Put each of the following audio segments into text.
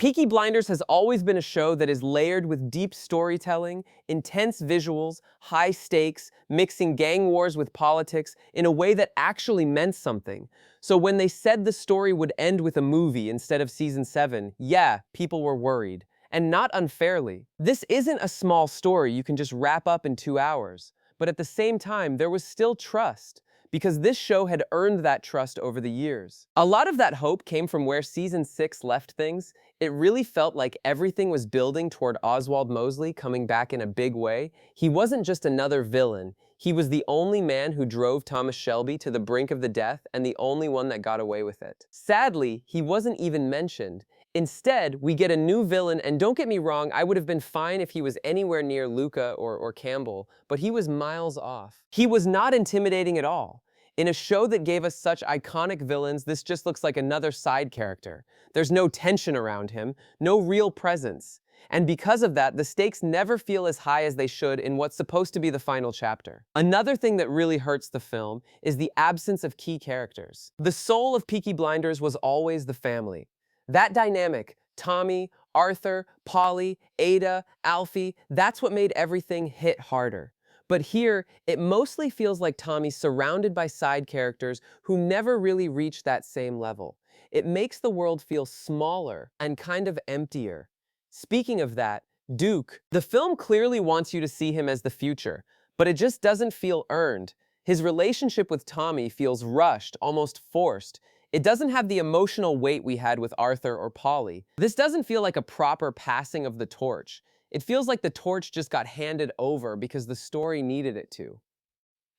Peaky Blinders has always been a show that is layered with deep storytelling, intense visuals, high stakes, mixing gang wars with politics in a way that actually meant something. So when they said the story would end with a movie instead of season 7, yeah, people were worried. And not unfairly. This isn't a small story you can just wrap up in 2 hours. But at the same time, there was still trust, because this show had earned that trust over the years. A lot of that hope came from where season 6 left things. It really felt like everything was building toward Oswald Mosley coming back in a big way. He wasn't just another villain. He was the only man who drove Thomas Shelby to the brink of the death and the only one that got away with it. Sadly, he wasn't even mentioned. Instead, we get a new villain, and don't get me wrong, I would have been fine if he was anywhere near Luca or Campbell, but he was miles off. He was not intimidating at all. In a show that gave us such iconic villains, this just looks like another side character. There's no tension around him, no real presence. And because of that, the stakes never feel as high as they should in what's supposed to be the final chapter. Another thing that really hurts the film is the absence of key characters. The soul of Peaky Blinders was always the family. That dynamic, Tommy, Arthur, Polly, Ada, Alfie, that's what made everything hit harder. But here, it mostly feels like Tommy's surrounded by side characters who never really reach that same level. It makes the world feel smaller and kind of emptier. Speaking of that, Duke, the film clearly wants you to see him as the future, but it just doesn't feel earned. His relationship with Tommy feels rushed, almost forced. It doesn't have the emotional weight we had with Arthur or Polly. This doesn't feel like a proper passing of the torch. It feels like the torch just got handed over because the story needed it to.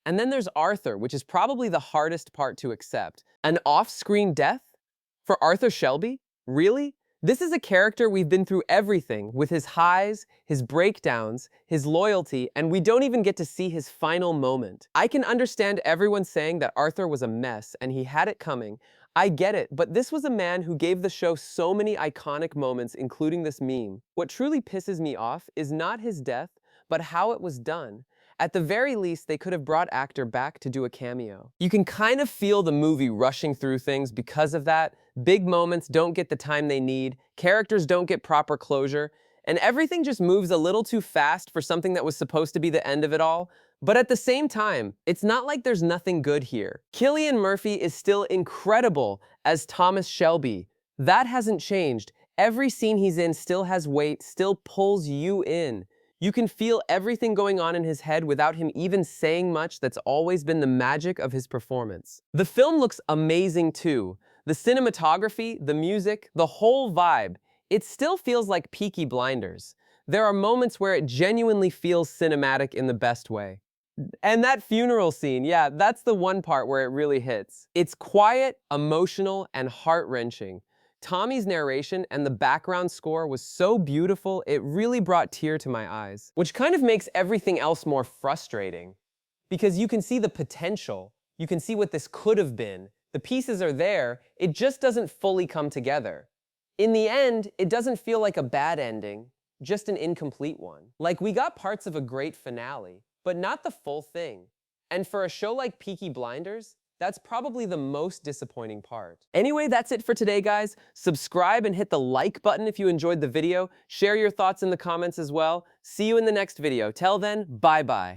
And then there's Arthur, which is probably the hardest part to accept. An off-screen death? For Arthur Shelby? Really? This is a character we've been through everything, with his highs, his breakdowns, his loyalty, and we don't even get to see his final moment. I can understand everyone saying that Arthur was a mess and he had it coming. I get it, but this was a man who gave the show so many iconic moments, including this meme. What truly pisses me off is not his death, but how it was done. At the very least, they could have brought actor back to do a cameo. You can kind of feel the movie rushing through things because of that. Big moments don't get the time they need, characters don't get proper closure, and everything just moves a little too fast for something that was supposed to be the end of it all. But at the same time, it's not like there's nothing good here. Cillian Murphy is still incredible as Thomas Shelby. That hasn't changed. Every scene he's in still has weight, still pulls you in. You can feel everything going on in his head without him even saying much. That's always been the magic of his performance. The film looks amazing too. The cinematography, the music, the whole vibe, it still feels like Peaky Blinders. There are moments where it genuinely feels cinematic in the best way. And that funeral scene, yeah, that's the one part where it really hits. It's quiet, emotional, and heart-wrenching. Tommy's narration and the background score was so beautiful, it really brought tears to my eyes, which kind of makes everything else more frustrating. Because you can see the potential, you can see what this could have been, the pieces are there, it just doesn't fully come together. In the end, it doesn't feel like a bad ending, just an incomplete one. Like we got parts of a great finale, but not the full thing. And for a show like Peaky Blinders, that's probably the most disappointing part. Anyway, that's it for today, guys. Subscribe and hit the like button if you enjoyed the video. Share your thoughts in the comments as well. See you in the next video. Till then, bye-bye.